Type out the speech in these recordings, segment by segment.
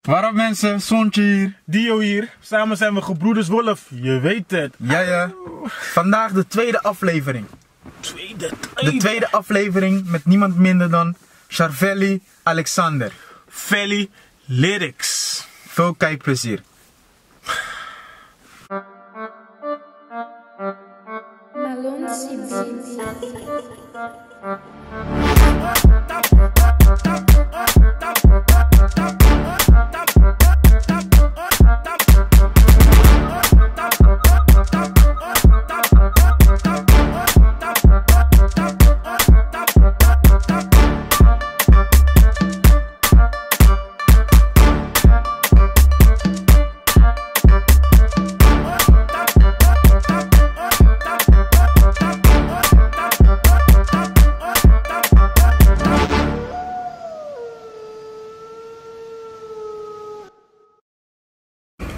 Waarop mensen, Sontje hier. Dio hier. Samen zijn we gebroeders Wolf. Je weet het. Ja. Vandaag de tweede aflevering. De tweede aflevering met niemand minder dan Charvelli Alexander. Felly Lyrics. Veel kijkplezier. Malone City.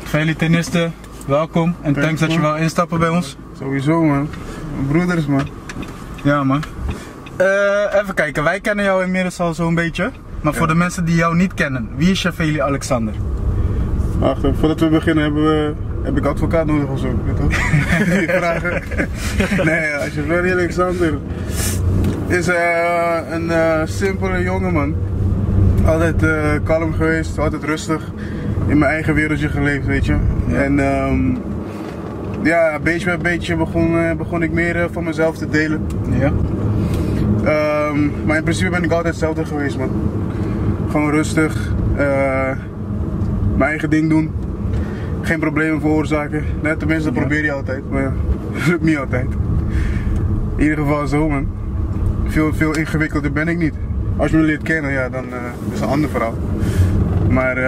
Felly, ten eerste, welkom en thanks dat je wel instappen bij ons. Sowieso man, broeders man. Ja man. Even kijken, wij kennen jou inmiddels al zo'n beetje. Maar voor de mensen die jou niet kennen, wie is Charvelli Alexander? Wacht, voordat we beginnen heb ik advocaat nodig of zo, weet je toch? Die vragen. Nee, Charvelli Alexander is een simpele jongeman. Altijd kalm geweest, altijd rustig. In mijn eigen wereldje geleefd, weet je. Ja. En ja, beetje bij beetje begon ik meer van mezelf te delen. Ja. Maar in principe ben ik altijd hetzelfde geweest, man. Gewoon rustig, mijn eigen ding doen. Geen problemen veroorzaken. Net tenminste, dat probeer je altijd, maar dat lukt niet altijd. In ieder geval zo, man. Veel ingewikkelder ben ik niet. Als je me leert kennen, ja, dan is het een ander verhaal. Maar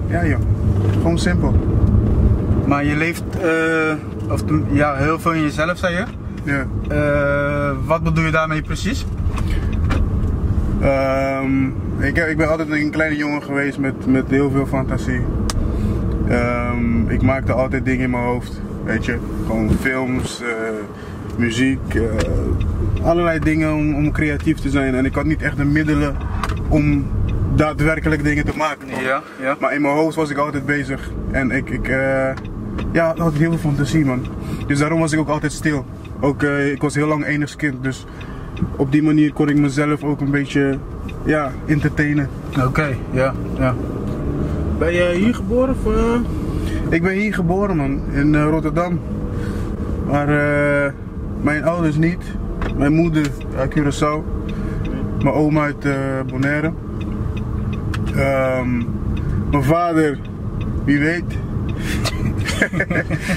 ja joh, gewoon simpel. Maar je leeft ja, heel veel in jezelf, zei je? Ja. Wat bedoel je daarmee precies? Ik ben altijd een kleine jongen geweest met heel veel fantasie. Ik maakte altijd dingen in mijn hoofd, weet je. Gewoon films, muziek, allerlei dingen om creatief te zijn. En ik had niet echt de middelen om daadwerkelijk dingen te maken. Ja. Maar in mijn hoofd was ik altijd bezig. En ik had altijd heel veel fantasie, man. Dus daarom was ik ook altijd stil. Ook, ik was heel lang enigskind, dus op die manier kon ik mezelf ook een beetje, ja, entertainen. Oké, ja. Ben je hier geboren of? Ik ben hier geboren, man, in Rotterdam. Maar mijn ouders niet. Mijn moeder uit Curaçao. Mijn oom uit Bonaire. Mijn vader, wie weet.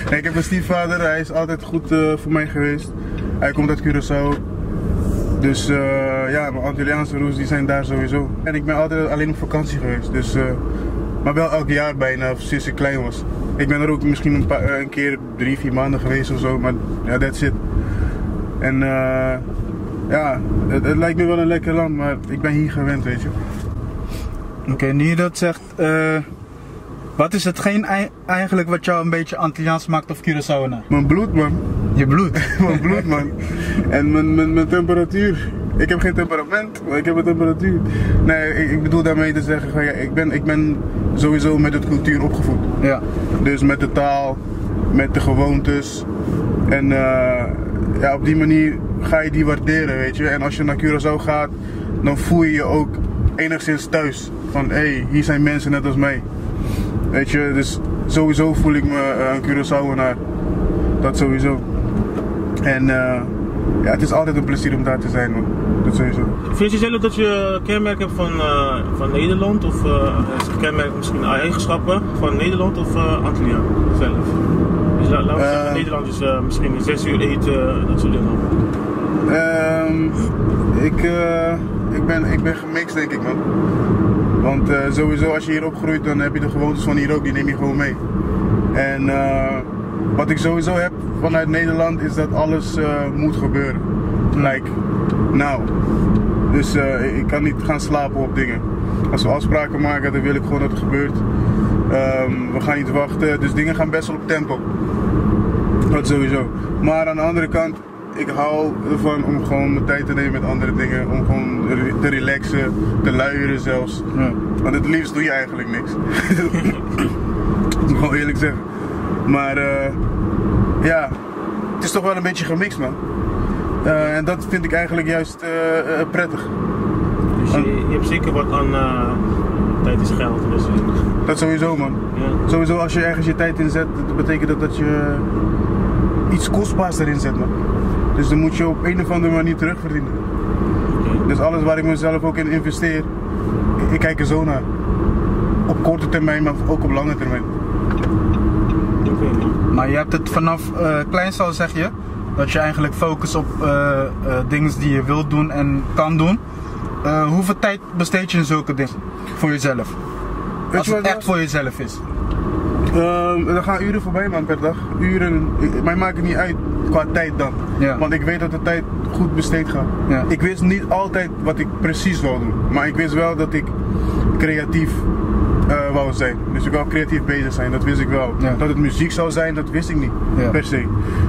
Nee, ik heb een stiefvader, hij is altijd goed voor mij geweest. Hij komt uit Curaçao. Dus ja, mijn Antilliaanse roots die zijn daar sowieso. En ik ben altijd alleen op vakantie geweest, dus, maar wel elk jaar bijna, sinds ik klein was. Ik ben er ook misschien een keer 3-4 maanden geweest of zo, maar ja, that's it. En ja, het lijkt me wel een lekker land, maar ik ben hier gewend, weet je. Oké, nu je dat zegt, wat is hetgeen eigenlijk wat jou een beetje Antilliaans maakt of Curaçaoenaar? Mijn bloed, man. Je bloed? Mijn bloed, man. En mijn temperatuur. Ik heb geen temperament, maar ik heb een temperatuur. Nee, ik bedoel daarmee te zeggen, ja, ik ben sowieso met de cultuur opgevoed. Ja. Dus met de taal, met de gewoontes. En ja, op die manier ga je die waarderen, weet je. En als je naar Curaçao gaat, dan voel je je ook enigszins thuis. Van hé, hier zijn mensen net als mij. Weet je, dus sowieso voel ik me een Curaçaoenaar. Dat sowieso. En ja, het is altijd een plezier om daar te zijn, man. Dat sowieso. Vind je zelf dat je kenmerken hebt van Nederland? Of kenmerken misschien eigenschappen van Nederland of Antilliaan zelf? Dus laten we zeggen, Nederland is misschien 6 uur eten, dat soort dingen. Ik ben gemixt, denk ik, man. Want sowieso als je hier opgroeit, dan heb je de gewoontes van hier ook, die neem je gewoon mee. En wat ik sowieso heb vanuit Nederland is dat alles moet gebeuren. Like, now. Dus ik kan niet gaan slapen op dingen. Als we afspraken maken, dan wil ik gewoon dat het gebeurt. We gaan niet wachten, dus dingen gaan best wel op tempo. Dat sowieso. Maar aan de andere kant ik hou ervan om gewoon mijn tijd te nemen met andere dingen. Om gewoon te relaxen, te luieren zelfs. Ja. Want het liefst doe je eigenlijk niks. Dat moet ik gewoon eerlijk zeggen. Maar ja, het is toch wel een beetje gemixt, man. En dat vind ik eigenlijk juist prettig. Dus je hebt zeker wat aan tijd is geld. Dus, Dat sowieso, man. ja. Sowieso als je ergens je tijd in zet, dat betekent dat je iets kostbaars erin zet, man. Dus dan moet je op een of andere manier terugverdienen. Dus alles waar ik mezelf ook in investeer, ik kijk er zo naar. Op korte termijn, maar ook op lange termijn. Maar je hebt het vanaf kleins al, zeg je, dat je eigenlijk focust op dingen die je wilt doen en kan doen. Hoeveel tijd besteed je in zulke dingen voor jezelf? Als het echt voor jezelf is. Er gaan uren voorbij, man, per dag. Uren, mij maakt het niet uit qua tijd dan. Ja. Want ik weet dat de tijd goed besteed gaat. Ja. Ik wist niet altijd wat ik precies wou doen. Maar ik wist wel dat ik creatief wou zijn. Dus ik wou creatief bezig zijn, dat wist ik wel. Ja. Dat het muziek zou zijn, dat wist ik niet, Ja. per se.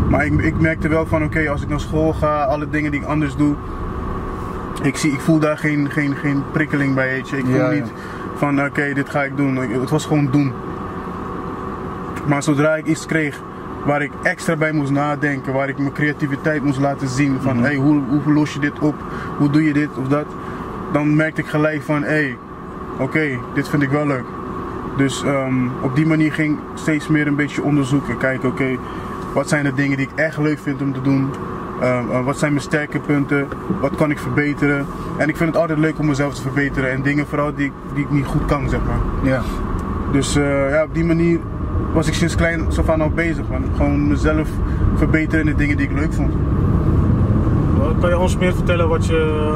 Maar ik merkte wel van, oké, als ik naar school ga, alle dingen die ik anders doe, ik voel daar geen prikkeling bij, weet je. Ik voel Ja, ja. niet van, oké, dit ga ik doen. Het was gewoon doen. Maar zodra ik iets kreeg waar ik extra bij moest nadenken, waar ik mijn creativiteit moest laten zien van hey, hoe los je dit op, hoe doe je dit of dat, dan merkte ik gelijk van hey, oké, dit vind ik wel leuk. Dus op die manier ging ik steeds meer een beetje onderzoeken, kijken oké, wat zijn de dingen die ik echt leuk vind om te doen, wat zijn mijn sterke punten, wat kan ik verbeteren. En ik vind het altijd leuk om mezelf te verbeteren en dingen vooral die ik niet goed kan, zeg maar. Ja. Dus ja, op die manier was ik sinds klein zo van al bezig, man. Gewoon mezelf verbeteren in de dingen die ik leuk vond. Kan je ons meer vertellen wat je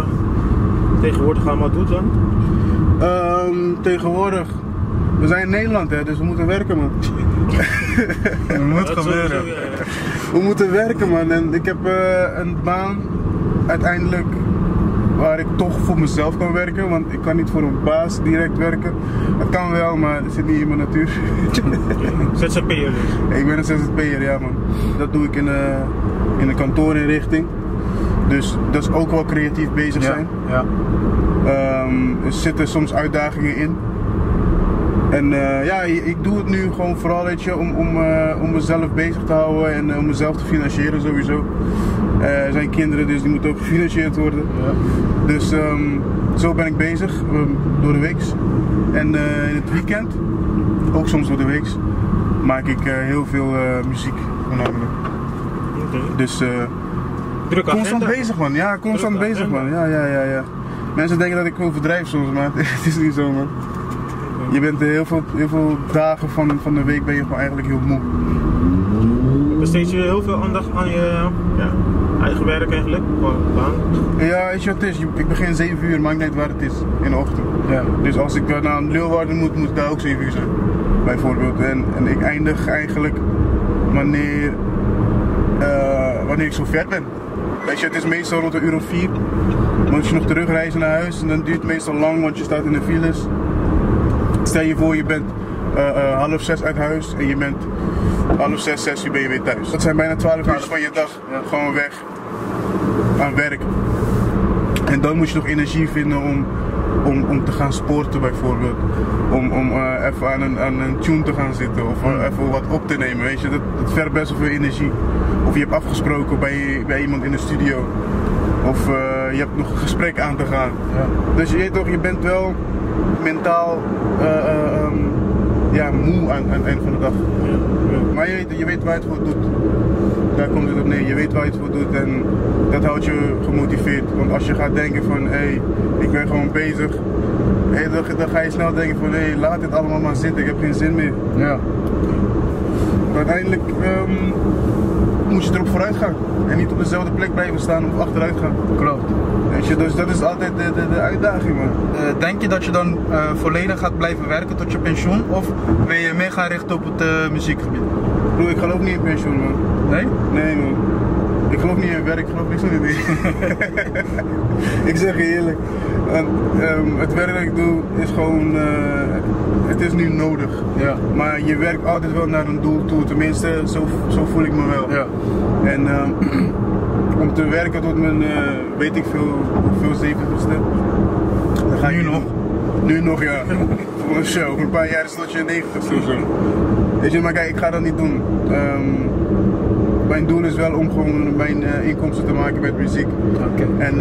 tegenwoordig allemaal doet dan? Tegenwoordig, we zijn in Nederland, hè, dus we moeten werken, man. Dat moet Dat gebeuren. sowieso, ja. We moeten werken, man. En ik heb een baan uiteindelijk waar ik toch voor mezelf kan werken, want ik kan niet voor een baas direct werken. Het kan wel, maar het zit niet in mijn natuur. ZZP'er dus. Ik ben een ZZP'er, ja, man. Dat doe ik in een kantorinrichting. Dus dat is ook wel creatief bezig zijn. Ja. Er zitten soms uitdagingen in. En ja, ik doe het nu gewoon vooral, weet je, om mezelf bezig te houden en om mezelf te financieren sowieso. Er zijn kinderen, dus die moeten ook gefinancierd worden. Ja. Dus zo ben ik bezig, door de week. En in het weekend, ook soms door de week, maak ik heel veel muziek voornamelijk. Okay. Dus Druk constant agenda. bezig, man. Ja, constant Druk bezig, agenda. man. Ja. Mensen denken dat ik overdrijf soms, maar het is niet zo, man. Je bent heel veel dagen van de week ben je gewoon eigenlijk heel moe. Besteed je heel veel aandacht aan je eigen werk eigenlijk? Baan? Ja, weet je wat het is? Ik begin 7 uur, maakt niet waar het is, in de ochtend. Ja. Dus als ik naar Leeuwarden moet ik daar ook 7 uur zijn, bijvoorbeeld. En ik eindig eigenlijk wanneer ik zo ver ben. Weet je, het is meestal rond 1 uur of 4. Moet je nog terugreizen naar huis en dan duurt het meestal lang, want je staat in de files. Stel je voor, je bent 5:30 uit huis en je bent 5:30, 6 uur ben je weer thuis. Dat zijn bijna 12 uur van je dag gewoon weg aan werk. En dan moet je nog energie vinden om te gaan sporten bijvoorbeeld. Om even aan een tune te gaan zitten of even wat op te nemen, weet je. Dat vergt best wel veel energie. Of je hebt afgesproken bij iemand in de studio. Of je hebt nog een gesprek aan te gaan. Ja. Dus je weet toch, je bent wel mentaal moe aan het einde van de dag. Maar je weet waar je het voor doet. Daar komt het op neer. Je weet waar je het voor doet en dat houdt je gemotiveerd. Want als je gaat denken van hé, ik ben gewoon bezig. Dan ga je snel denken van hé, laat dit allemaal maar zitten. Ik heb geen zin meer. Ja. Maar uiteindelijk moet je erop vooruit gaan. En niet op dezelfde plek blijven staan of achteruit gaan. Klopt. Weet je, dus dat is altijd de uitdaging, man. Denk je dat je dan volledig gaat blijven werken tot je pensioen? Of wil je meer gaan richten op het muziekgebied? Broer, ik geloof niet in pensioen, man. Nee? Nee, man. Ik geloof niet in werk, ik geloof niks in dit. Ik zeg je eerlijk. Het werk dat ik doe is gewoon, het is nu nodig. Ja. Maar je werkt altijd wel naar een doel toe, tenminste zo voel ik me wel. Ja. En om te werken tot mijn, weet ik veel, hoeveel 70ste. Dan ga Nu je nog? Nu nog, ja. Voor een show. Voor een paar jaar is tot je 90ste of zo. Weet je, maar kijk, ik ga dat niet doen. Mijn doel is wel om gewoon mijn inkomsten te maken met muziek. Oké. En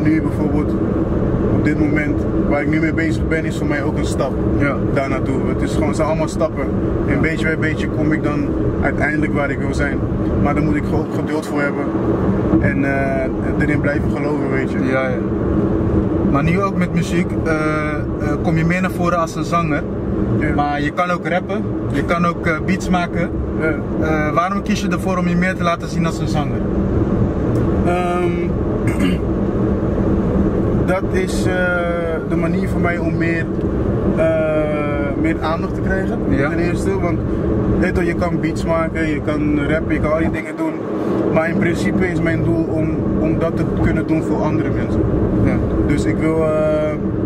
nu bijvoorbeeld, op dit moment, waar ik nu mee bezig ben, is voor mij ook een stap Ja. daar naartoe. Het zijn allemaal stappen. En beetje bij beetje kom ik dan uiteindelijk waar ik wil zijn. Maar dan moet ik ook geduld voor hebben. En erin blijven geloven, weet je. Ja, ja. Maar nu ook met muziek kom je meer naar voren als een zanger. Ja. Maar je kan ook rappen, je kan ook beats maken. Ja. Waarom kies je ervoor om je meer te laten zien als een zanger? Dat is de manier voor mij om meer aandacht te krijgen, Ja. ten eerste. Want weet je, je kan beats maken, je kan rappen, je kan al die dingen doen. Maar in principe is mijn doel om dat te kunnen doen voor andere mensen. Ja. Dus ik wil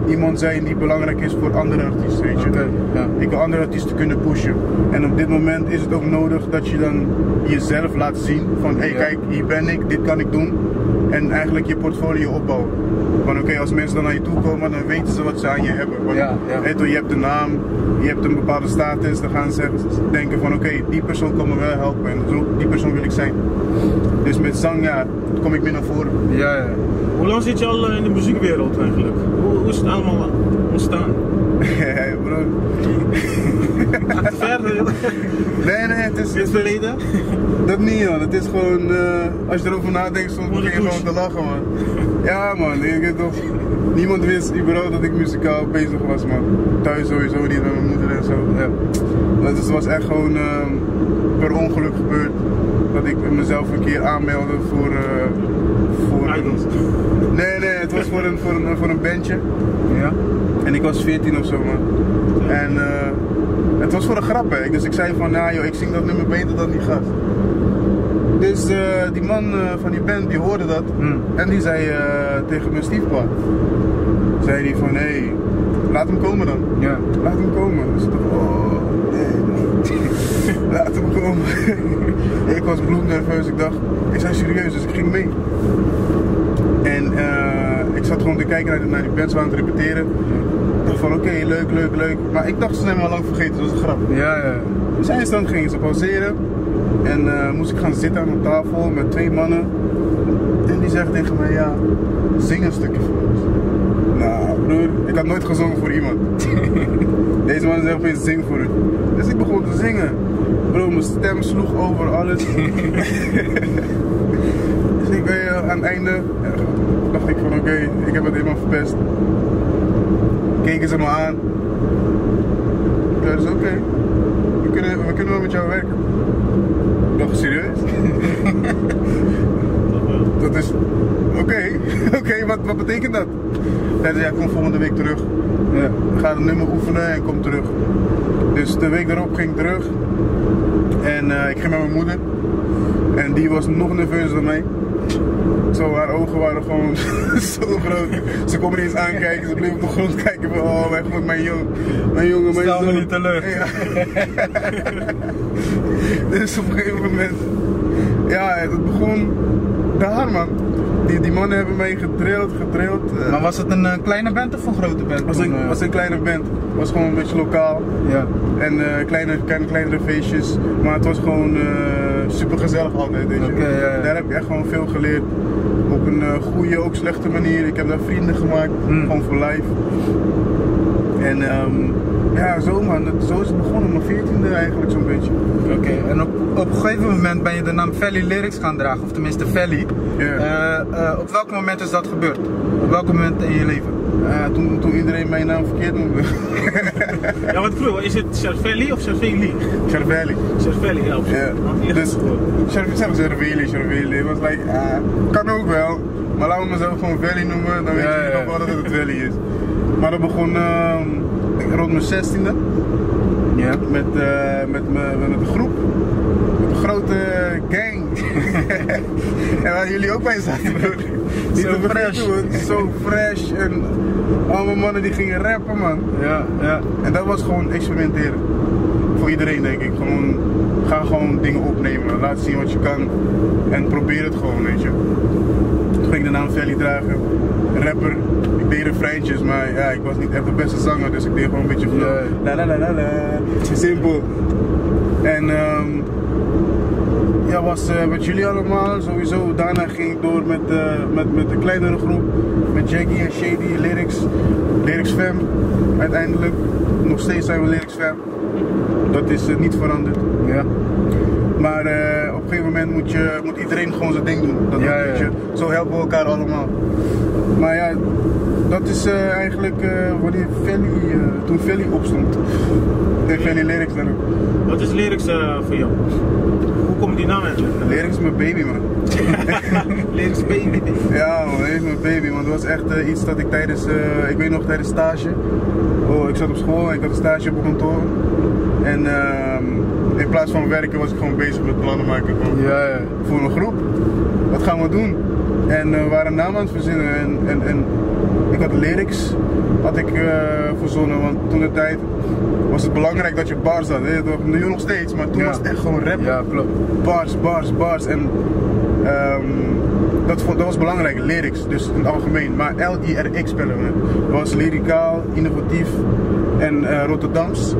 iemand zijn die belangrijk is voor andere artiesten, weet je. Oké, ja. Ik wil andere artiesten kunnen pushen. En op dit moment is het ook nodig dat je dan jezelf laat zien van hé, Ja. kijk, hier ben ik, dit kan ik doen. En eigenlijk je portfolio opbouwen. Want oké, als mensen dan naar je toe komen, dan weten ze wat ze aan je hebben. Want, Ja, ja. weet je hebt de naam, je hebt een bepaalde status, dan gaan ze denken van oké, die persoon kan me wel helpen en zo, die persoon wil ik zijn. Dus met zang, ja, kom ik meer naar voren. Ja, ja. Hoe lang zit je al in de muziekwereld eigenlijk? Hoe is het allemaal ontstaan? Bro. Verder, Nee, het is in het verleden? dat niet, man. Het is gewoon, als je erover nadenkt, soms begin je gewoon te lachen, man. Ja, man. Ik weet toch, niemand wist überhaupt dat ik muzikaal bezig was, man. Thuis sowieso niet met mijn moeder en zo. Ja. Dus het was echt gewoon per ongeluk gebeurd dat ik mezelf een keer aanmeldde voor Idols. Nee, het was voor een bandje. Ja. En ik was 14 of zo, man. En het was voor een grap, hè. Dus ik zei van, nou joh, ik zing dat nummer beter dan die gast. Dus die man van die band, die hoorde dat. En die zei tegen mijn stiefpa, zei die van, hé, laat hem komen dan. Ja. Laat hem komen. Dus ik dacht, oh, nee. Laat hem komen. Ik was bloednerveus, ik zei serieus, dus ik ging mee. En ik zat gewoon te kijken naar die band, ze waren aan het repeteren. Ik dacht van oké, leuk. Maar ik dacht ze zijn me al lang vergeten, dat was een grap. Ja, ja. Dus eindstand gingen ze pauzeren. En moest ik gaan zitten aan een tafel met 2 mannen. En die zegt tegen mij, ja, zing een stukje voor ons. Nou broer, ik had nooit gezongen voor iemand. Deze man zegt opeens, zing voor u. Dus ik begon te zingen. Bro, mijn stem sloeg over alles. Dus ik aan het einde dacht ik van oké, ik heb het helemaal verpest. Keken ze me aan. Ik zei dus oké, we kunnen wel met jou werken. Ik dacht, serieus? Dat is oké, wat betekent dat? Hij zei, ja, kom volgende week terug. Ja. Ga het nummer oefenen en kom terug. Dus de week daarop ging ik terug. En ik ging met mijn moeder. En die was nog nerveuzer dan mij. Zo, haar ogen waren gewoon zo groot. Ze kon me niet eens aankijken, ze bleef op de grond kijken van, oh mijn god, mijn jongen, mijn Stel me zoon. niet teleur. Ja. Dus op een gegeven moment, ja, het begon daar, man. Die mannen hebben mij gedrild. Maar was het een kleine band of een grote band? Was een kleine band. Het was gewoon een beetje lokaal. Ja. En kleinere feestjes. Maar het was gewoon super gezellig altijd, weet je. Oké, ja. Daar heb ik echt gewoon veel geleerd. Op een goede, ook slechte manier. Ik heb daar vrienden gemaakt, gewoon voor life. En ja, zo man, zo is het begonnen, mijn 14e eigenlijk zo'n beetje. Oké, en op een gegeven moment ben je de naam Valley Lyrics gaan dragen, of tenminste Valley. Ja. Op welk moment is dat gebeurd? Op welk moment in je leven? Toen iedereen mijn naam verkeerd noemde. Ja, wat vroeger, is het Cervelli of Cervelli? Cervelli. Cervelli, ja. Ja. Dus Cervelli. Het was like, kan ook wel. Maar laten we mezelf gewoon Valley noemen, dan weet je nog wel dat het Valley is. Maar dat begon rond mijn 16e. Ja. Met een groep. Met een grote gang. En waar jullie ook bij zaten. Niet Zo te vergeten, fresh. hoor. Zo fresh. En allemaal mannen die gingen rappen, man. Ja. En dat was gewoon experimenteren. voor iedereen denk ik. Gewoon, ga gewoon dingen opnemen, laat zien wat je kan en probeer het gewoon, weet je. Toen ging ik de naam Valley dragen, rapper. Ik deed refreintjes, maar ja, ik was niet echt de beste zanger, dus ik deed gewoon een beetje flow. La la la la la, simpel. En ja, was met jullie allemaal sowieso. Daarna ging ik door met de kleinere groep, met Jackie en Shady, Lyrics Fam. Uiteindelijk, nog steeds zijn we Lyrics Fam. Dat is niet veranderd. Ja. Maar op een gegeven moment moet iedereen gewoon zijn ding doen. Dat Ja, weet je. ja. Zo helpen we elkaar allemaal. Maar ja, dat is eigenlijk wanneer toen Valley opstond. En Valley Lyrics dan ook. Wat is Lyrics voor jou? Hoe komt die naam eigenlijk? Lyrics is mijn baby, man. Lyrics baby. Ja man, Lyrics is mijn baby, want het was echt iets dat ik tijdens stage. Ik zat op school en ik had een stage op een kantoor. En in plaats van werken was ik gewoon bezig met plannen maken Ja. voor een groep. Wat gaan we doen? En we waren een naam aan het verzinnen en ik had Lyrics verzonnen, want toen de tijd was het belangrijk dat je bars had. Nu nog steeds, maar toen was het echt gewoon rap. Ja, klopt. Bars. En dat was belangrijk, lyrics, dus in het algemeen. Maar L-I-R-X spellen we. Dat was lyricaal, innovatief en Rotterdams,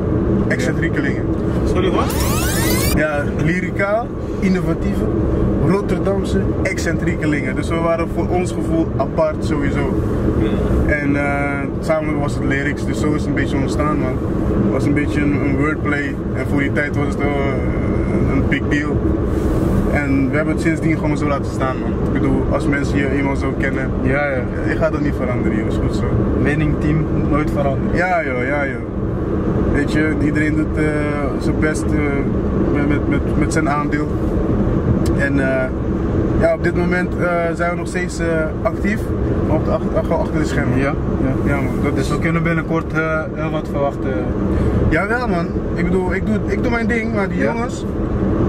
excentriekelingen. Sorry, wat? Ja, lyricaal, innovatieve, Rotterdamse excentriekelingen. Dus we waren voor ons gevoel apart sowieso. En samen was het lyrics, dus zo is het een beetje ontstaan, man. Het was een beetje een wordplay en voor die tijd was het een big deal. En we hebben het sindsdien gewoon zo laten staan, man. Ik bedoel, als mensen je eenmaal zo kennen, Ja. je gaat dat niet veranderen, joh. Is goed zo. Winning team nooit veranderen. Ja joh. Weet je, iedereen doet zijn best met zijn aandeel. En ja, op dit moment zijn we nog steeds actief, maar achter de schermen. Ja. Ja man, dat Dus is... we kunnen binnenkort heel wat verwachten. Jawel man, ik bedoel, ik doe mijn ding, maar die Ja. jongens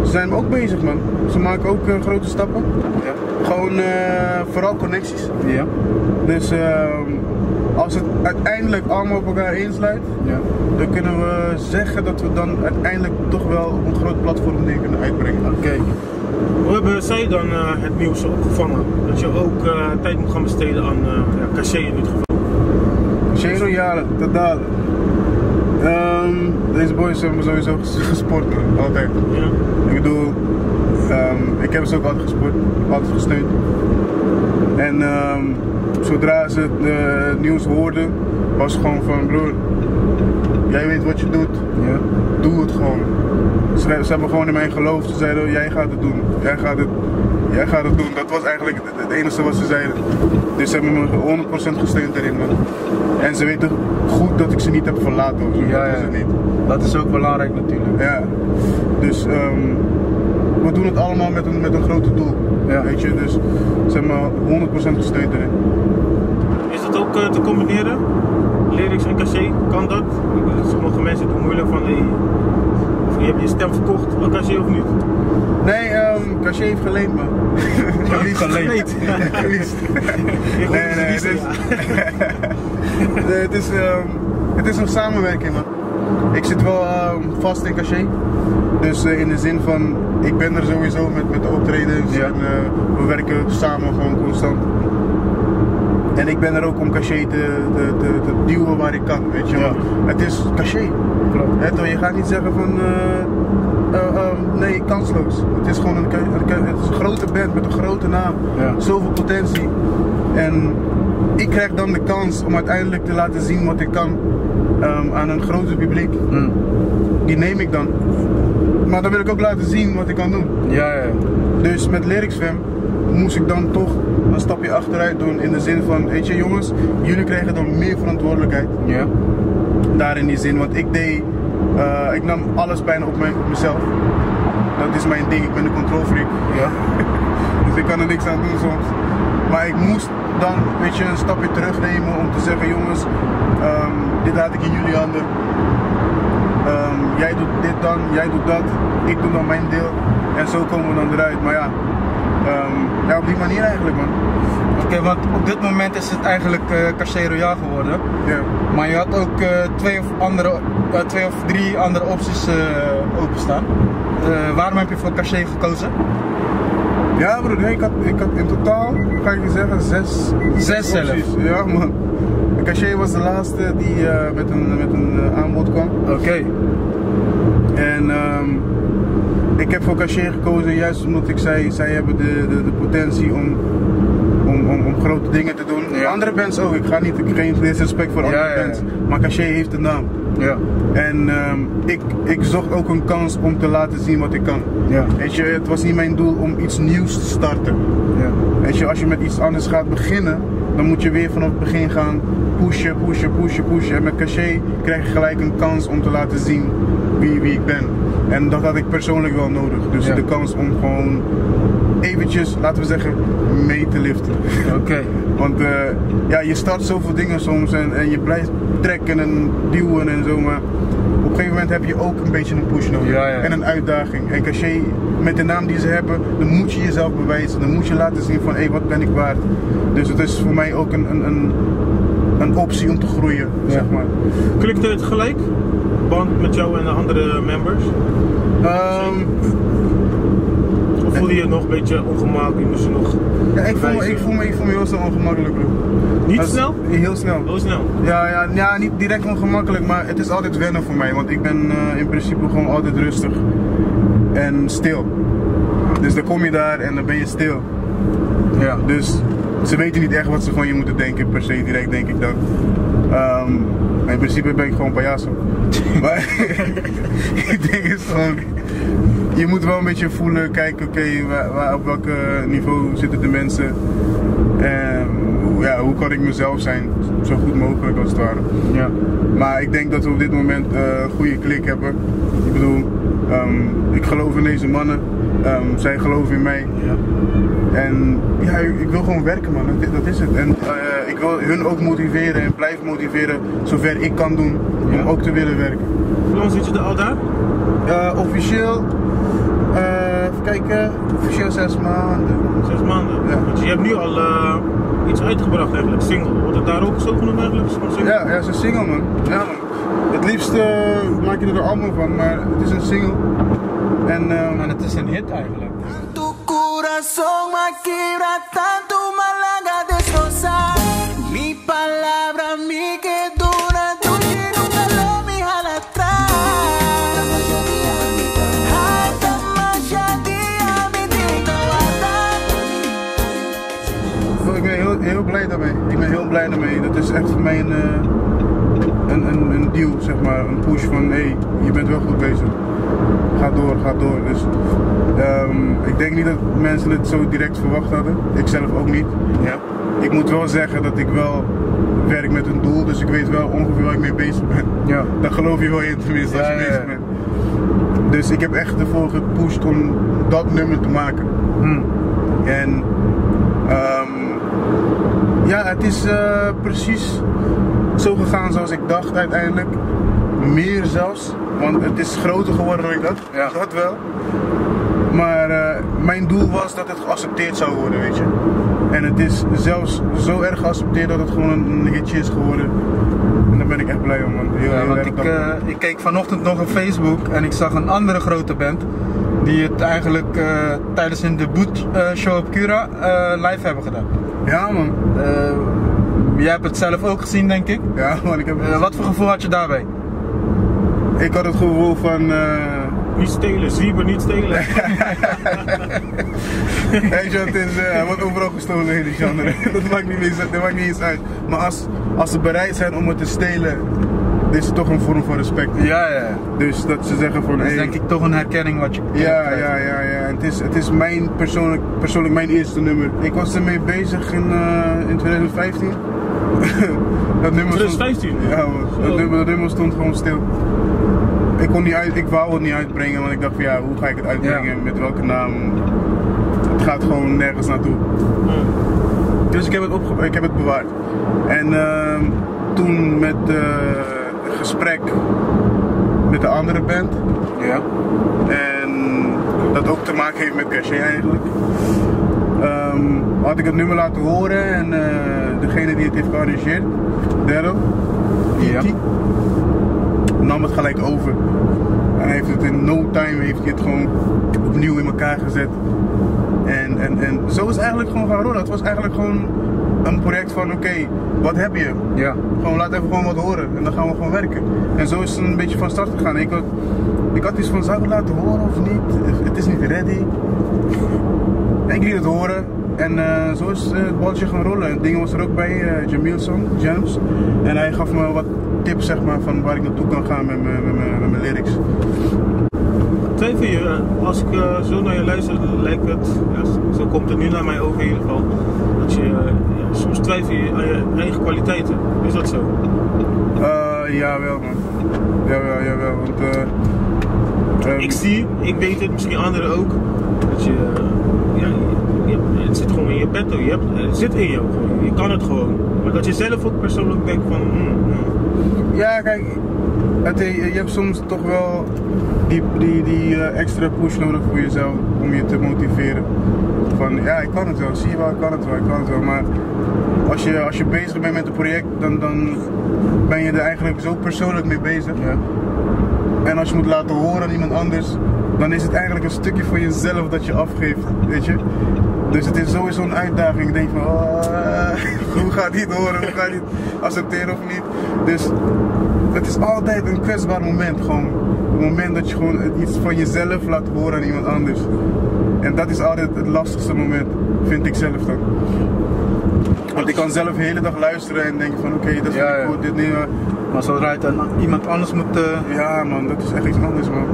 zijn ook bezig man. Ze maken ook grote stappen. Ja. Gewoon vooral connecties. Ja. Dus als het uiteindelijk allemaal op elkaar insluit, Ja. dan kunnen we zeggen dat we dan uiteindelijk toch wel op een groot platform dingen kunnen uitbrengen. Oké. Hoe hebben zij dan het nieuws opgevangen? Dat je ook tijd moet gaan besteden aan cachet in dit geval. Chez Royale, totaal. Deze boys hebben me sowieso gesport, man. Altijd. Ja. Ik bedoel, ik heb ze ook altijd gesport, altijd gesteund. En zodra ze het nieuws hoorden, was het gewoon van broer, jij weet wat je doet, Ja. doe het gewoon. Ze hebben gewoon in mij geloofd, ze zeiden jij gaat het doen, jij gaat het doen. Dat was eigenlijk het enige wat ze zeiden. Dus ze hebben me 100% gesteund erin, man. En ze weten goed dat ik ze niet heb verlaten of zo, Ja, dat is het niet. Dat is ook belangrijk natuurlijk. Ja, dus we doen het allemaal met een grote doel, Ja. weet je. Dus ze hebben me 100% gesteund erin. Is dat ook te combineren? Lyrics en cachet, kan dat? Sommige mensen doen moeilijk van of je hebt je stem verkocht aan cachet of niet? Nee, Cachet heeft geleend, man. Geleend. Geleend. Nee, het is een samenwerking, man. Ik zit wel vast in Cachet. Dus in de zin van, ik ben er sowieso met de optredens Ja. en we werken samen gewoon constant. En ik ben er ook om Cachet te duwen waar ik kan, weet je. Ja. Het is Cachet. Klopt. Je gaat niet zeggen van nee, kansloos. Het is gewoon het is een grote band met een grote naam, Ja. zoveel potentie. En ik krijg dan de kans om uiteindelijk te laten zien wat ik kan aan een groter publiek. Mm. Die neem ik dan. Maar dan wil ik ook laten zien wat ik kan doen. Ja. Dus met Lyrics Fam moest ik dan toch een stapje achteruit doen in de zin van, weet je jongens, jullie krijgen dan meer verantwoordelijkheid. Ja. Daar in die zin, want ik nam alles bijna op mezelf. Dat is mijn ding, ik ben een control freak. Ja. Dus ik kan er niks aan doen soms. Maar ik moest dan, weet je, een stapje terugnemen om te zeggen, jongens, dit laat ik in jullie handen. Jij doet dit dan, jij doet dat, ik doe dan mijn deel. En zo komen we dan eruit. Maar ja, Ja, op die manier eigenlijk, man. Oké, want op dit moment is het eigenlijk Caché Royale geworden. Ja. Maar je had ook twee of drie andere opties openstaan. Waarom heb je voor Caché gekozen? Ja, broer, nee, ik had in totaal, ga ik je zeggen, zes zelf? opties. Ja, man. Caché was de laatste die met een aanbod kwam. Oké. En ik heb voor Caché gekozen juist omdat ik zei, zij hebben de potentie om grote dingen te doen. Ja. Andere bands ook, ik ga niet, geen disrespect voor andere bands, maar Caché heeft een naam. Ja. En ik zocht ook een kans om te laten zien wat ik kan. Ja. Weet je, het was niet mijn doel om iets nieuws te starten. Ja. Weet je, als je met iets anders gaat beginnen, dan moet je weer vanaf het begin gaan pushen. En met Caché krijg je gelijk een kans om te laten zien wie ik ben. En dat had ik persoonlijk wel nodig. Dus Ja. de kans om gewoon eventjes, laten we zeggen, mee te liften. Oké. Want ja, je start zoveel dingen soms en je blijft trekken en duwen en zo, maar op een gegeven moment heb je ook een beetje een push nodig. Ja, ja. En een uitdaging. En Caché, met de naam die ze hebben, dan moet je jezelf bewijzen. Dan moet je laten zien van, hé, wat ben ik waard. Dus het is voor mij ook een optie om te groeien, zeg maar. Klikte het gelijk? Band met jou en de andere members? Of voelde je je nog een beetje ongemakkelijk? Moest je nog Ja, ik bewijzen? voel me heel snel ongemakkelijk, bro. Niet Dat is- snel? Heel snel. Heel snel. Ja, niet direct ongemakkelijk, maar het is altijd wennen voor mij. Want ik ben in principe gewoon altijd rustig en stil. Dus dan kom je daar en dan ben je stil. Ja. Dus ze weten niet echt wat ze van je moeten denken, per se direct, denk ik dan. Maar in principe ben ik gewoon payaso. Maar ik denk het gewoon, je moet wel een beetje voelen, kijken, oké, op welk niveau zitten de mensen. En hoe kan ik mezelf zijn, zo goed mogelijk als het ware. Ja. Maar ik denk dat we op dit moment een goede klik hebben. Ik bedoel, ik geloof in deze mannen, zij geloven in mij. Ja. En ja, ik wil gewoon werken, man, dat is het. En ik wil hun ook motiveren en blijven motiveren zover ik kan doen om ook te willen werken. Hoe lang zit je er al daar? Officieel, even kijken, officieel 6 maanden. 6 maanden. Ja. Want je hebt nu al iets uitgebracht eigenlijk, single. Wordt het daar ook zo genoemd eigenlijk? Zo'n single? Ja, het is een single, man. Ja, man. Het liefst maak je er een album van, maar het is een single. En En het is een hit eigenlijk. Tu corazón me quiebra tanto, malaga destrozar. Mi palabra, mi que dura, tu que nunca lo me jala atrás. Hasta más ya día me digo ik ben heel blij daarmee. Ik ben heel blij daarmee. Dat is echt voor mij een deal, zeg maar. Een push van, hé, je bent wel goed bezig. Ga door. Dus ik denk niet dat mensen het zo direct verwacht hadden. Ik zelf ook niet. Ja. Ik moet wel zeggen dat ik wel werk met een doel, dus ik weet wel ongeveer waar ik mee bezig ben. Ja. Daar geloof je wel in, tenminste, als je Ja, ja, bezig ja. bent. Dus ik heb echt ervoor gepusht om dat nummer te maken. En ja, het is precies zo gegaan zoals ik dacht uiteindelijk. Meer zelfs, want het is groter geworden dan ik dacht. Ja. Dat wel. Maar mijn doel was dat het geaccepteerd zou worden, weet je. En het is zelfs zo erg geaccepteerd dat het gewoon een hitje is geworden. En daar ben ik echt blij om, man. Heel Want erg dankbaar. ik keek vanochtend nog op Facebook en ik zag een andere grote band die het eigenlijk tijdens hun debuutshow op Cura live hebben gedaan. Ja, man. Jij hebt het zelf ook gezien, denk ik. Ja, man. Ik Wat voor gevoel had je daarbij? Ik had het gevoel van... Niet stelen, zwieber niet stelen. Weet je wat het is? Hij wordt overal gestolen in die genre. Dat maakt niet eens uit. Maar als ze bereid zijn om het te stelen, is het toch een vorm van respect. Ja. Dus dat ze zeggen van... Dat is hey, denk ik toch een herkenning wat je Ja. krijgt. Het is mijn persoonlijk mijn eerste nummer. Ik was ermee bezig in 2015. Dat nummer 2015? Stond, ja, man. Dat nummer stond gewoon stil. Ik wou het niet uitbrengen, want ik dacht van ja, hoe ga ik het uitbrengen, met welke naam? Het gaat gewoon nergens naartoe. Dus ik heb het bewaard. En toen met gesprek met de andere band. Ja. En dat ook te maken heeft met Caché eigenlijk. had ik het nummer laten horen en degene die het heeft gearrangeerd, Daryl, Ja. nam het gelijk over. En hij heeft het in no time heeft hij het gewoon opnieuw in elkaar gezet. En zo is het eigenlijk gewoon gaan rollen. Het was eigenlijk gewoon een project van oké, wat heb je? Ja. Gewoon laat even gewoon wat horen en dan gaan we gewoon werken. En zo is het een beetje van start gegaan. Ik had iets van, zou ik het laten horen of niet? Het is niet ready. En ik liet het horen en zo is het balletje gaan rollen. Het ding was er ook bij, Jamil Song, Jams. En hij gaf me wat tips zeg maar, van waar ik naartoe kan gaan met mijn lyrics. Twijfel je, als ik zo naar je luister, lijkt het, ja, zo komt het nu naar mij over in ieder geval, dat je soms twijfel je aan je eigen kwaliteiten. Is dat zo? Jawel man. Jawel. Want, Ik weet het, misschien anderen ook, dat je, het zit gewoon in je petto, het zit in jou gewoon, je kan het gewoon. Maar dat je zelf ook persoonlijk denkt van, Ja, kijk, je hebt soms toch wel die extra push nodig voor jezelf om je te motiveren. Van ja, ik kan het wel, zie je wel, ik kan het wel. Maar als je bezig bent met een project, dan ben je er eigenlijk zo persoonlijk mee bezig. Ja. En als je moet laten horen aan iemand anders, dan is het eigenlijk een stukje van jezelf dat je afgeeft, weet je. Dus het is sowieso een uitdaging. Ik denk van, hoe gaat hij het horen, hoe gaat hij het accepteren of niet. Dus het is altijd een kwetsbaar moment, gewoon. Het moment dat je gewoon iets van jezelf laat horen aan iemand anders. En dat is altijd het lastigste moment, vind ik zelf dan. Want ik kan zelf de hele dag luisteren en denken van oké, dat is goed, dit niet. Maar zodra je het aan iemand anders moet... Ja man, dat is echt iets anders man.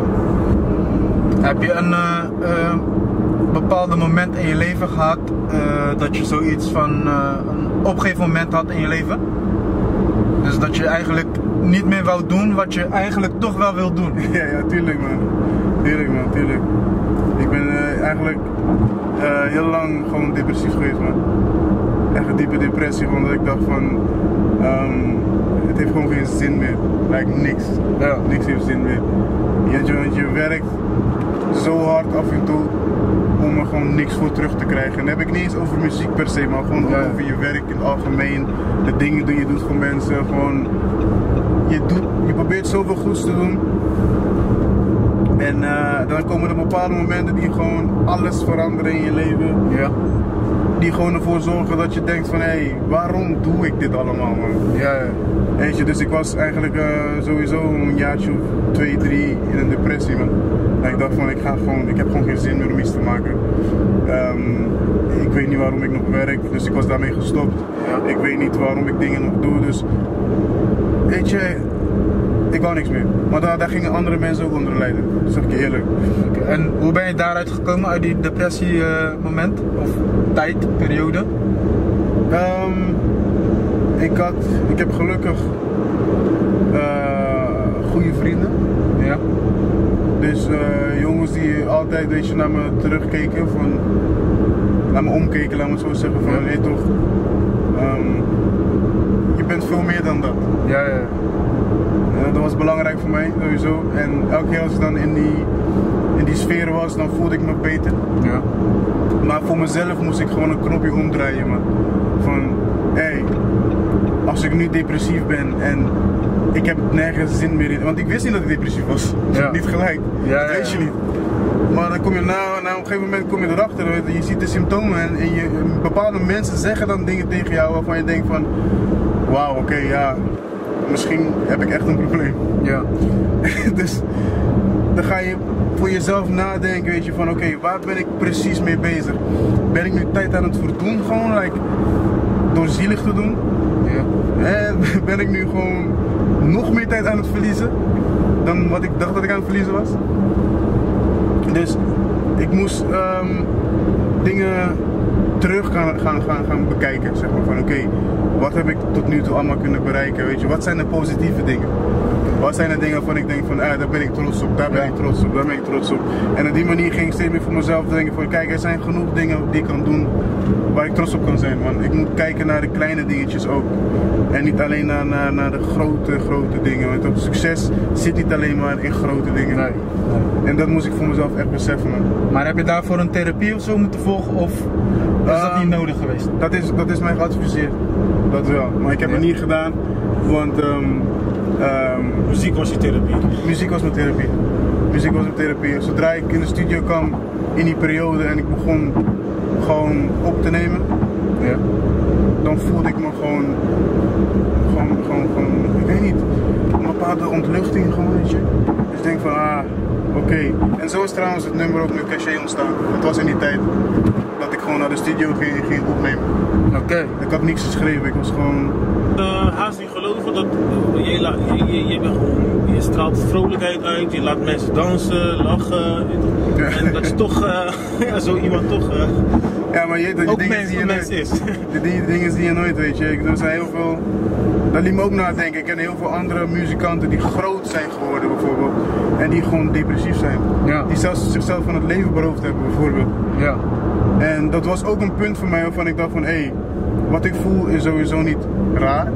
Heb je een bepaalde moment in je leven gehad dat je zoiets van een opgegeven moment had in je leven? Dus dat je eigenlijk niet meer wou doen wat je eigenlijk toch wel wil doen? Ja, tuurlijk man. Tuurlijk. Ik ben eigenlijk heel lang gewoon depressief geweest man. Echt een diepe depressie, omdat ik dacht van het heeft gewoon geen zin meer. Like niks. Ja. Niks heeft zin meer. Je werkt zo hard af en toe om er gewoon niks voor terug te krijgen. En dan heb ik niet eens over muziek per se, maar gewoon over je werk in het algemeen. De dingen die je doet voor mensen. Gewoon, je probeert zoveel goeds te doen. En dan komen er bepaalde momenten die gewoon alles veranderen in je leven. Ja. Die gewoon ervoor zorgen dat je denkt van hé, waarom doe ik dit allemaal man? Ja. Weet je, dus ik was eigenlijk sowieso een jaartje of 2, 3 in een depressie man. En ik dacht van ik heb gewoon geen zin meer om iets te maken. Ik weet niet waarom ik nog werk, dus ik was daarmee gestopt. Ja. Ik weet niet waarom ik dingen nog doe, dus weet je, ik wou niks meer. Maar daar gingen andere mensen ook onder lijden, dat zeg ik je eerlijk. Okay. En hoe ben je daaruit gekomen, uit die depressie moment of tijd, periode? Ik heb gelukkig goede vrienden. Ja. Dus jongens die altijd weet je, naar me terugkeken, naar me omkeken, laat me het zo zeggen, van hey, toch, je bent veel meer dan dat. Ja. Dat was belangrijk voor mij, sowieso. En elke keer als ik dan in die sfeer was, dan voelde ik me beter. Ja. Maar voor mezelf moest ik gewoon een knopje omdraaien, man. Van, hé, als ik nu depressief ben en ik heb nergens zin meer in, want ik wist niet dat ik depressief was. Ja. Niet gelijk, dat weet je niet. Maar dan kom je na op een gegeven moment kom je erachter, je ziet de symptomen en bepaalde mensen zeggen dan dingen tegen jou waarvan je denkt van, wauw, oké, ja, misschien heb ik echt een probleem. Ja. Dus dan ga je voor jezelf nadenken, weet je, van oké, waar ben ik precies mee bezig? Ben ik nu tijd aan het verdoen, gewoon, door zielig te doen? Ja. Ben ik nu gewoon nog meer tijd aan het verliezen dan wat ik dacht dat ik aan het verliezen was? Dus ik moest dingen terug gaan bekijken, zeg maar, van oké, wat heb ik tot nu toe allemaal kunnen bereiken, weet je, wat zijn de positieve dingen? Wat zijn de dingen waarvan ik denk van, daar ben ik trots op, daar ben ik trots op. En op die manier ging ik steeds meer voor mezelf te denken van, kijk, er zijn genoeg dingen die ik kan doen waar ik trots op kan zijn, man. Ik moet kijken naar de kleine dingetjes ook. En niet alleen naar de grote dingen. Want het succes zit niet alleen maar in grote dingen. Nee. En dat moest ik voor mezelf echt beseffen, man. Maar heb je daarvoor een therapie of zo moeten volgen of is dat niet nodig geweest? Dat is mij geadviseerd. Dat wel. Maar ik heb het niet gedaan, want Muziek was je therapie. muziek was mijn therapie. Muziek was mijn therapie. Zodra ik in de studio kwam in die periode en ik begon gewoon op te nemen, Ja. dan voelde ik me gewoon, ik weet niet, een bepaalde ontluchting gewoon, weet je. Dus ik denk van, oké. En zo is trouwens het nummer ook nu Caché ontstaan. Het was in die tijd dat ik gewoon naar de studio ging opnemen. Oké. Ik had niks geschreven, ik was gewoon... Haast niet geloven dat je bent gewoon, je straalt vrolijkheid uit, je laat mensen dansen, lachen. Ja. En dat je toch, zo iemand toch Ja, maar die ook dingen zie je mens nooit. is. Die dingen zie je nooit, weet je. Er zijn heel veel... Dat liet me ook nadenken. Ik ken heel veel andere muzikanten die groot zijn geworden, bijvoorbeeld. En die gewoon depressief zijn. Ja. Die zelfs zichzelf van het leven beroofd hebben, bijvoorbeeld. Ja. En dat was ook een punt voor mij waarvan ik dacht van... Hé, wat ik voel is sowieso niet raar.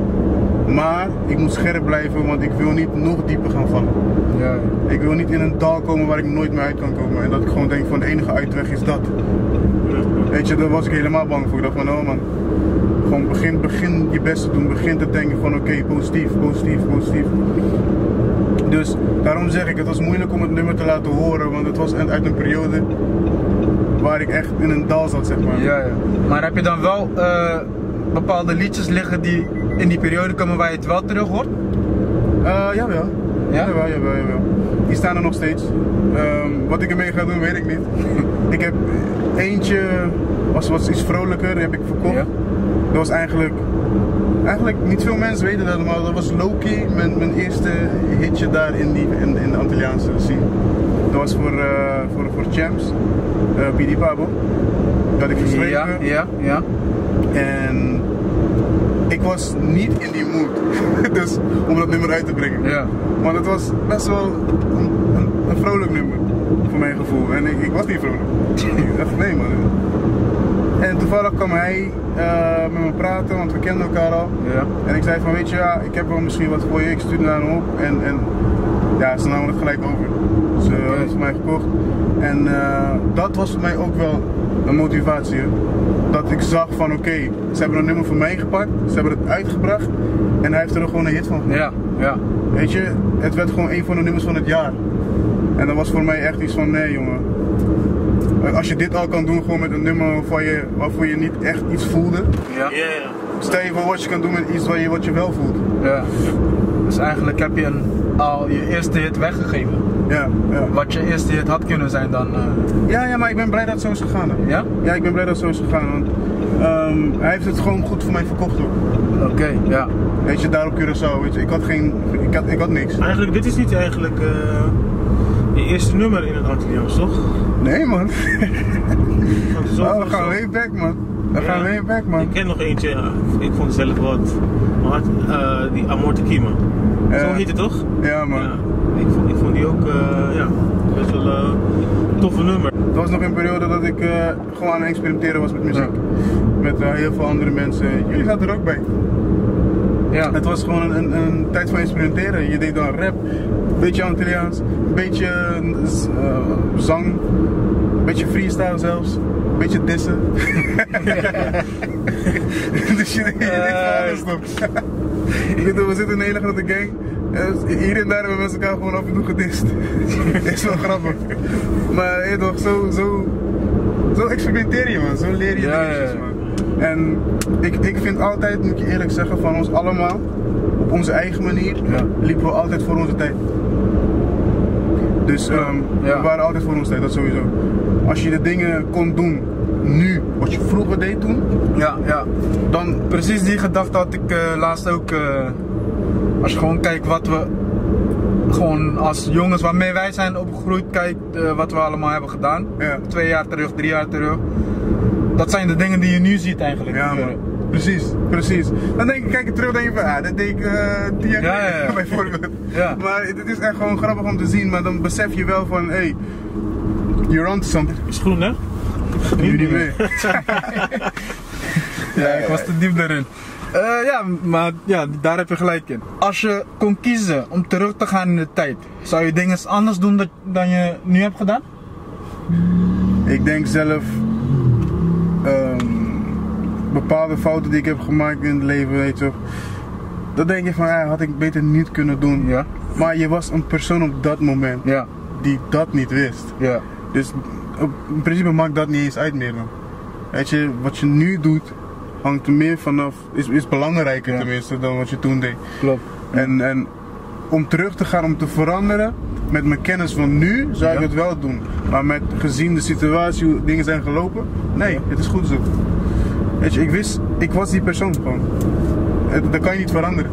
Maar ik moet scherp blijven, want ik wil niet nog dieper gaan vallen. Ja. Ik wil niet in een dal komen waar ik nooit meer uit kan komen. En dat ik gewoon denk van de enige uitweg is dat. Weet je, daar was ik helemaal bang voor. Ik dacht van, oh man, gewoon begin je best te doen. Begin te denken van oké, positief. Dus daarom zeg ik, het was moeilijk om het nummer te laten horen. Want het was uit een periode waar ik echt in een dal zat, zeg maar. Ja. Maar heb je dan wel bepaalde liedjes liggen die in die periode komen waar je het wel terug hoort? Jawel. Ja? Jawel. Die staan er nog steeds. Wat ik ermee ga doen, weet ik niet. Ik heb eentje, was iets vrolijker, die heb ik verkocht. Ja. Dat was eigenlijk niet veel mensen weten dat, maar dat was Loki, mijn eerste hitje daar in de Antilliaanse scene. Dat was voor Champs, Bidi Pabo. Dat had ik geschreven. Ja. En ik was niet in die mood dus, om dat nummer uit te brengen. Ja. Want het was best wel een vrolijk nummer, voor mijn gevoel. En ik was niet vrolijk. Ik dacht, nee man. En toevallig kwam hij met me praten, want we kenden elkaar al. Ja. En ik zei van, weet je, ja, ik heb wel misschien wat voor je. Ik stuurde naar hem op en ja, ze namen het gelijk over. Dus ze hadden het voor mij gekocht. En dat was voor mij ook wel een motivatie. Hè. Dat ik zag van, oké, ze hebben een nummer voor mij gepakt, ze hebben het uitgebracht en hij heeft er gewoon een hit van gemaakt. Ja. Weet je, het werd gewoon een van de nummers van het jaar. En dat was voor mij echt iets van, nee jongen. Als je dit al kan doen gewoon met een nummer waarvoor je niet echt iets voelde. Ja. Stel je voor wat je kan doen met iets wat je wel voelt. Ja. Dus eigenlijk heb je al je eerste hit weggegeven. Ja. Wat je eerste hit had kunnen zijn dan. Ja, maar ik ben blij dat het zo is gegaan. Hè. Ja? Ja, ik ben blij dat het zo is gegaan. Want hij heeft het gewoon goed voor mij verkocht ook. Oké, ja. Weet je, daar op Curaçao, weet je, ik had niks. Eigenlijk, dit is niet eigenlijk je eerste nummer in het Antilliaans, toch? Nee man. Zo We gaan way back man. Ik ken nog eentje, ik vond het zelf wat hard, die Amor Tequila. Zo heet het toch? Ja man. Ja, ik vond die ook best wel een toffe nummer. Dat was nog een periode dat ik gewoon aan het experimenteren was met muziek. Met heel veel andere mensen. Jullie zaten er ook bij. Ja. Het was gewoon een tijd van experimenteren. Je deed dan rap, een beetje Antilliaans, een beetje zang, een beetje freestyle zelfs, een beetje dissen. Dus je deed van alles nog. We zitten in een hele grote gang. Hier en daar hebben we met elkaar gewoon af en toe gedist. Is wel grappig. Maar je toch, zo experimenteer je man, zo leer je dingetjes man. En ik vind altijd, moet ik je eerlijk zeggen, van ons allemaal, op onze eigen manier, liepen we altijd voor onze tijd. Dus we waren altijd voor onze tijd, dat sowieso. Als je de dingen kon doen nu, wat je vroeger deed toen, Dan precies die gedachte had ik laatst ook. Als je gewoon kijkt wat we gewoon als jongens waarmee wij zijn opgegroeid, kijkt wat we allemaal hebben gedaan. 2 jaar terug, 3 jaar terug. Dat zijn de dingen die je nu ziet eigenlijk. Ja man, precies. Dan denk ik, kijk je terug, denk je van, dat deed ik 10 jaar geleden bijvoorbeeld. Ja. Maar het is echt gewoon grappig om te zien, maar dan besef je wel van, hey, you're on to something. Is groen hè? Nu niet meer. Ja, ik was te diep erin. Ja, maar ja, daar heb je gelijk in. Als je kon kiezen om terug te gaan in de tijd, zou je dingen anders doen dan je nu hebt gedaan? Ik denk zelf bepaalde fouten die ik heb gemaakt in het leven, weet je. Dat denk je van, ja, had ik beter niet kunnen doen. Ja. Maar je was een persoon op dat moment Ja. die dat niet wist. Ja. Dus in principe maakt dat niet eens uit meer dan. Weet je, wat je nu doet hangt er meer vanaf, is belangrijker tenminste dan wat je toen deed. Klopt. En om terug te gaan, om te veranderen, met mijn kennis van nu zou ik het wel doen. Maar gezien de situatie, hoe dingen zijn gelopen, nee, het is goed zo. Weet je, ik was die persoon gewoon. Dat kan je niet veranderen.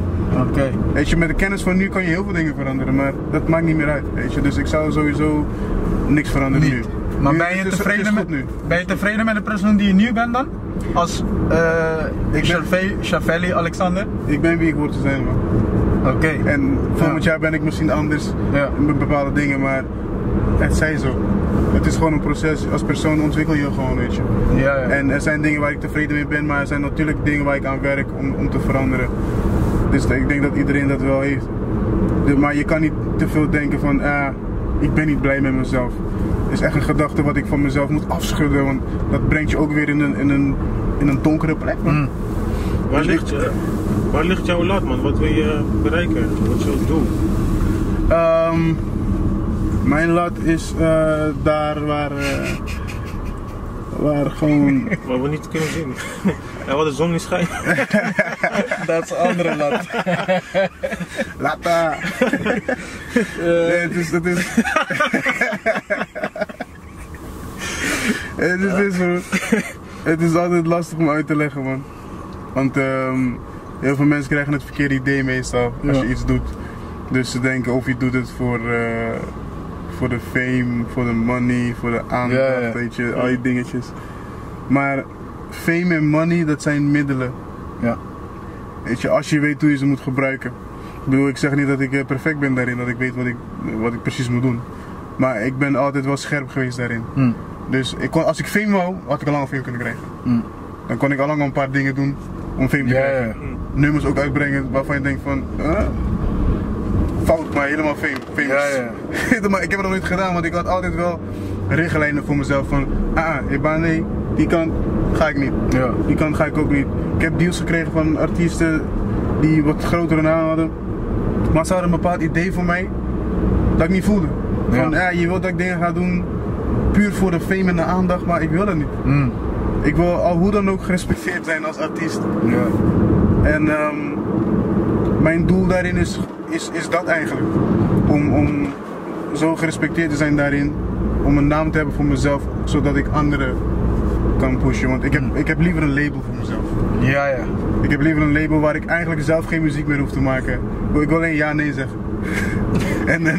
Oké. Weet je, met de kennis van nu kan je heel veel dingen veranderen, maar dat maakt niet meer uit. Weet je, dus ik zou sowieso niks veranderen nu. Maar Nu, ben je, het is tevreden goed nu. ben je tevreden met de persoon die je nu bent dan? Als Shavelli Alexander? Ik ben wie ik hoor te zijn, man. Oké. En volgend jaar ben ik misschien anders met bepaalde dingen, maar het zij zo. Het is gewoon een proces. Als persoon ontwikkel je gewoon, weet je. Ja. En er zijn dingen waar ik tevreden mee ben, maar er zijn natuurlijk dingen waar ik aan werk om te veranderen. Dus ik denk dat iedereen dat wel heeft. Maar je kan niet te veel denken van, ik ben niet blij met mezelf. Het is echt een gedachte wat ik van mezelf moet afschudden, want dat brengt je ook weer in een donkere plek. Waar ligt jouw lat, man? Wat wil je bereiken? Wat is jouw doel? Mijn lat is daar waar gewoon... Waar we niet kunnen zien. Ja, wat de zon niet schijnt. Dat is een andere lat. Latta! Nee, dat is... Het is altijd lastig om uit te leggen, man. Want heel veel mensen krijgen het verkeerde idee meestal als je iets doet. Dus ze denken of je doet het voor de fame, voor de money, voor de aandacht, weet je, al die dingetjes. Maar fame en money, dat zijn middelen. Ja. Weet je, als je weet hoe je ze moet gebruiken. Ik bedoel, ik zeg niet dat ik perfect ben daarin, dat ik weet wat ik precies moet doen. Maar ik ben altijd wel scherp geweest daarin. Dus als ik fame wou, had ik al lang fame kunnen krijgen. Dan kon ik al lang een paar dingen doen om fame te krijgen. Nummers ook uitbrengen waarvan je denkt van... fout, maar helemaal famous. Maar ik heb het nog niet gedaan, want ik had altijd wel richtlijnen voor mezelf van... nee, die kant ga ik niet. Die kant ga ik ook niet. Ik heb deals gekregen van artiesten die wat grotere naam hadden. Maar ze hadden een bepaald idee van mij dat ik niet voelde. Van je wilt dat ik dingen ga doen puur voor de fame en de aandacht, maar ik wil dat niet. Ik wil al hoe dan ook gerespecteerd zijn als artiest. En mijn doel daarin is dat eigenlijk. Om zo gerespecteerd te zijn daarin. Om een naam te hebben voor mezelf, zodat ik anderen kan pushen. Want ik heb liever een label voor mezelf. Ik heb liever een label waar ik eigenlijk zelf geen muziek meer hoef te maken. Ik wil alleen ja, nee zeggen.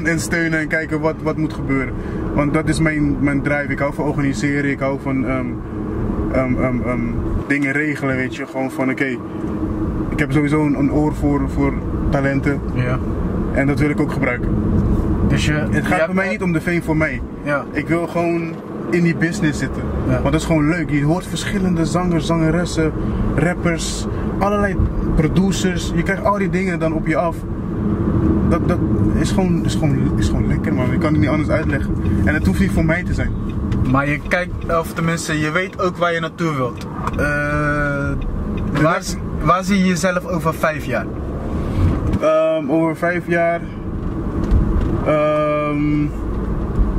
en steunen en kijken wat moet gebeuren. Want dat is mijn drive. Ik hou van organiseren, ik hou van dingen regelen, weet je. Gewoon van oké, ik heb sowieso een oor voor talenten. En dat wil ik ook gebruiken. Dus het gaat bij mij niet om de fame voor mij. Ik wil gewoon in die business zitten. Want dat is gewoon leuk. Je hoort verschillende zangers, zangeressen, rappers, allerlei producers. Je krijgt al die dingen dan op je af. Dat is gewoon lekker, man. Ik kan het niet anders uitleggen. En het hoeft niet voor mij te zijn. Maar je kijkt, of tenminste, je weet ook waar je naartoe wilt. Waar zie je jezelf over 5 jaar? Over 5 jaar...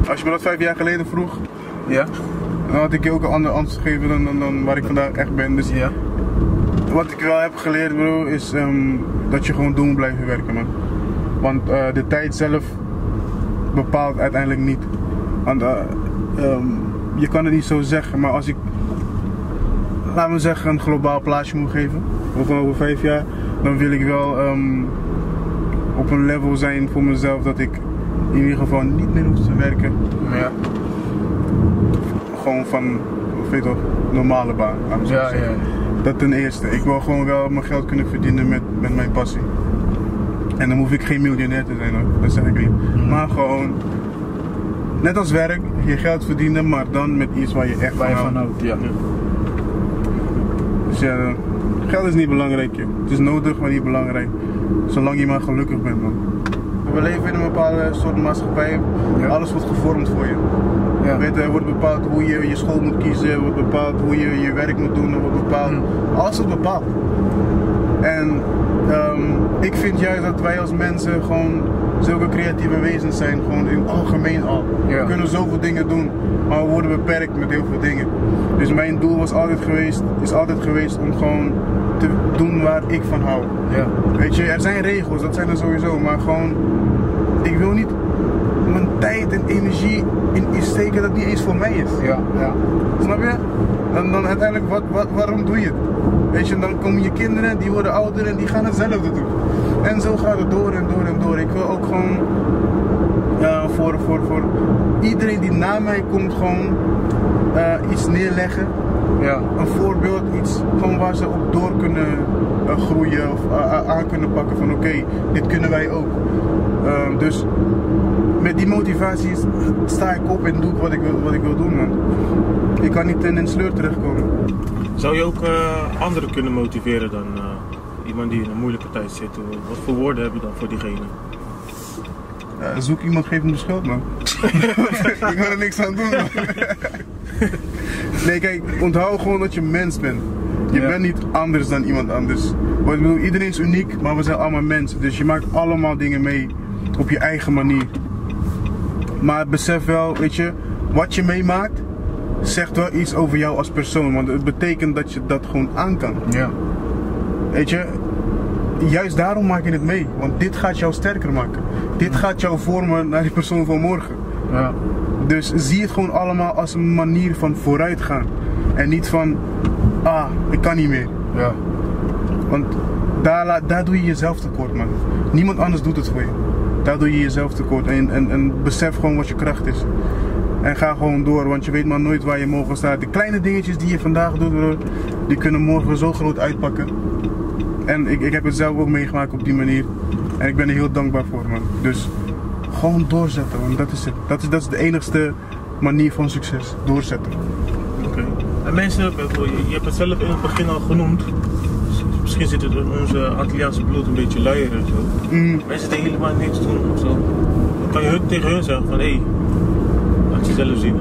als je me dat 5 jaar geleden vroeg... Dan had ik je ook een ander antwoord gegeven dan waar ik vandaag echt ben. Dus wat ik wel heb geleerd, bro, is dat je gewoon door moet blijven werken, man. Want de tijd zelf bepaalt uiteindelijk niet. Want je kan het niet zo zeggen, maar als ik, laat me zeggen, een globaal plaatje moet geven, over 5 jaar, dan wil ik wel op een level zijn voor mezelf dat ik in ieder geval niet meer hoef te werken. Gewoon van, weet je toch, normale baan. Dat ten eerste. Ik wil gewoon wel mijn geld kunnen verdienen met mijn passie. En dan hoef ik geen miljonair te zijn, hoor. Dat zeg ik niet. Maar gewoon, net als werk, je geld verdienen, maar dan met iets waar je echt van houdt. Dus ja, geld is niet belangrijk, joh. Het is nodig, maar niet belangrijk. Zolang je maar gelukkig bent, man. We leven in een bepaalde soort maatschappij. Ja. Alles wordt gevormd voor je. Ja. Weet je, er wordt bepaald hoe je je school moet kiezen, er wordt bepaald hoe je je werk moet doen, er wordt bepaald. Alles wordt bepaald. En ik vind juist dat wij als mensen gewoon zulke creatieve wezens zijn, gewoon in het algemeen al. Ja. We kunnen zoveel dingen doen, maar we worden beperkt met heel veel dingen. Dus mijn doel is altijd geweest om gewoon te doen waar ik van hou. Ja. Weet je, er zijn regels, dat zijn er sowieso, maar gewoon, ik wil niet mijn tijd en energie in iets steken dat niet eens voor mij is. Ja. Ja. Snap je? Dan uiteindelijk, waarom doe je het? Weet je, dan komen je kinderen, die worden ouder en die gaan hetzelfde doen. En zo gaat het door en door en door. Ik wil ook gewoon voor iedereen die na mij komt gewoon iets neerleggen. Ja. Een voorbeeld, iets gewoon waar ze op door kunnen groeien of aan kunnen pakken van oké, dit kunnen wij ook. Dus met die motivatie sta ik op en doe ik wat ik wil doen, man. Ik kan niet in een sleur terechtkomen. Zou je ook anderen kunnen motiveren dan iemand die in een moeilijke tijd zit? Wat voor woorden heb je dan voor diegene? Zoek iemand, geef hem de schuld, man. Ik kan er niks aan doen, man. Nee, kijk, onthoud gewoon dat je mens bent. Je bent niet anders dan iemand anders. Ik bedoel, iedereen is uniek, maar we zijn allemaal mensen. Dus je maakt allemaal dingen mee op je eigen manier. Maar besef wel, weet je, wat je meemaakt, zegt wel iets over jou als persoon. Want het betekent dat je dat gewoon aan kan. Ja. Weet je, juist daarom maak je het mee. Want dit gaat jou sterker maken. Dit gaat jou vormen naar die persoon van morgen. Ja. Dus zie het gewoon allemaal als een manier van vooruitgaan. En niet van, ik kan niet meer. Ja. Want daar doe je jezelf tekort, man. Niemand anders doet het voor je. Daar doe je jezelf tekort. En besef gewoon wat je kracht is. En ga gewoon door, want je weet maar nooit waar je morgen staat. De kleine dingetjes die je vandaag doet, bro, die kunnen morgen zo groot uitpakken. En ik heb het zelf ook meegemaakt op die manier. En ik ben er heel dankbaar voor, man. Dus gewoon doorzetten, want dat is het. Dat is de enigste manier van succes. Doorzetten. Oké. En mensen, je hebt het zelf in het begin al genoemd. Misschien zit het in onze Antilliaanse bloed een beetje luier en zo. Mensen die helemaal niks doen of zo. Dan kan je tegen hun zeggen van hé, laat je zelf zien.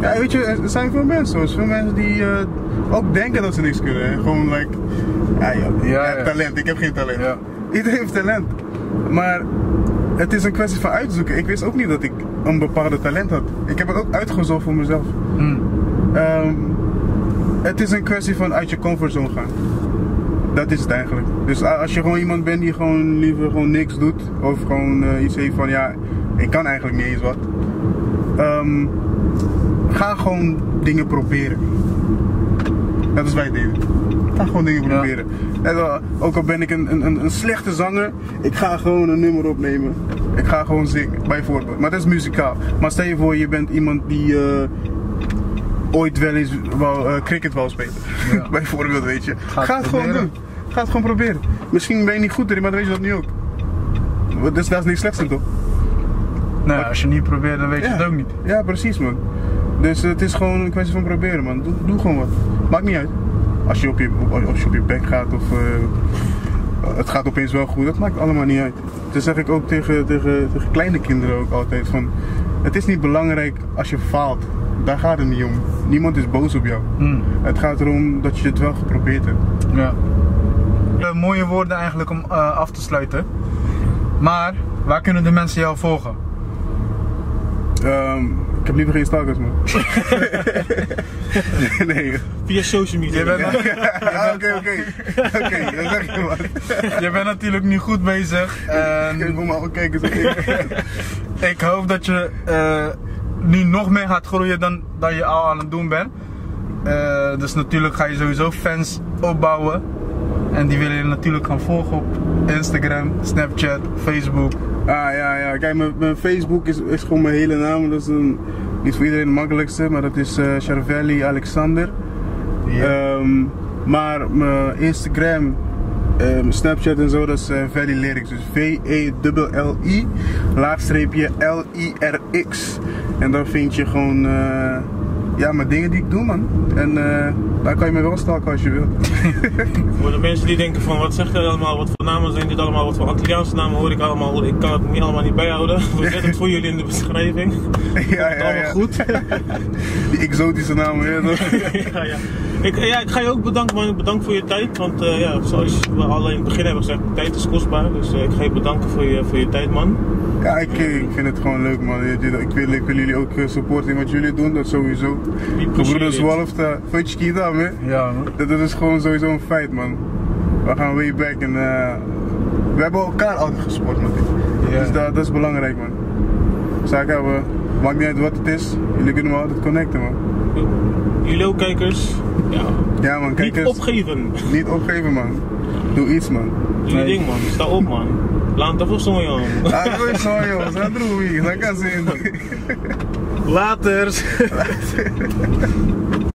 Ja, weet je, er zijn veel mensen hoor. Veel mensen die ook denken dat ze niks kunnen. Hè. Gewoon like, talent. Ik heb geen talent. Ja. Iedereen heeft talent. Maar het is een kwestie van uitzoeken. Ik wist ook niet dat ik een bepaalde talent had. Ik heb het ook uitgezocht voor mezelf. Het is een kwestie van uit je comfortzone gaan. Dat is het eigenlijk. Dus als je gewoon iemand bent die gewoon liever gewoon niks doet. Of gewoon iets heeft van ja, ik kan eigenlijk niet eens wat. Ga gewoon dingen proberen. Dat is wat ik deed. Ga gewoon dingen proberen. En, ook al ben ik een slechte zanger, ik ga gewoon een nummer opnemen. Ik ga gewoon zingen, bijvoorbeeld. Maar dat is muzikaal. Maar stel je voor, je bent iemand die ooit wel eens cricket wou spelen. Ja. Bijvoorbeeld, weet je. Ga het gewoon doen. Ga het gewoon proberen. Misschien ben je niet goed erin, maar dan weet je dat nu ook. Dus dat is niks slechts in, toch? Nee, als je niet probeert, dan weet je het ook niet. Ja, precies, man. Dus het is gewoon een kwestie van proberen, man. Doe gewoon wat. Maakt niet uit. Als je op je bek gaat of het gaat opeens wel goed, dat maakt allemaal niet uit. Dat zeg ik ook tegen kleine kinderen ook altijd van, het is niet belangrijk als je faalt. Daar gaat het niet om. Niemand is boos op jou. Het gaat erom dat je het wel geprobeerd hebt. Ja. Mooie woorden eigenlijk om af te sluiten. Maar waar kunnen de mensen jou volgen? Ik heb liever geen stalkers, man. Nee. Via social media. Oké, dan zeg je wat. Je bent natuurlijk nu goed bezig. En Ik wil maar ook kijken. ik hoop dat je nu nog meer gaat groeien dan je al aan het doen bent. Dus natuurlijk ga je sowieso fans opbouwen. En die willen je natuurlijk gaan volgen op Instagram, Snapchat, Facebook. Ja. Kijk, mijn Facebook is gewoon mijn hele naam. Dat is niet voor iedereen het makkelijkste, maar dat is Charvelli Alexander. Ja. Maar mijn Instagram, mijn Snapchat en zo, dat is Veli Lyrics. Dus VELLI _LIRX. En dan vind je gewoon Ja, maar dingen die ik doe, man. En daar kan je me wel stalken als je wil. Voor de mensen die denken van wat zegt hij allemaal, wat voor namen zijn dit allemaal, wat voor Antilliaanse namen hoor ik allemaal, ik kan het niet allemaal niet bijhouden. We zetten het voor jullie in de beschrijving. Ja, Allemaal goed. Die exotische namen, ja toch? ja. Ik ga je ook bedanken, man. Bedankt voor je tijd. Want zoals we al in het begin hebben gezegd, tijd is kostbaar. Dus ik ga je bedanken voor je tijd, man. Ja, ik vind het gewoon leuk, man. Ik wil jullie ook supporten in wat jullie doen, dat sowieso. Mijn broeders Wolf, vind je kita, man? Ja, man. Dat is gewoon sowieso een feit, man. We gaan way back en we hebben elkaar altijd gesport, man. Ja. Dus dat is belangrijk, man. Zaken hebben, maakt niet uit wat het is, jullie kunnen me altijd connecten, man. Jullie ook, kijkers. Ja, man, kijkers. Niet opgeven. Niet opgeven, man. Doe iets, man. Doe je ding, man. Sta op, man. Laat het even jongen. Ah, doe eens zo, jongens. Dat doe ik. Dat kan zien. Laters.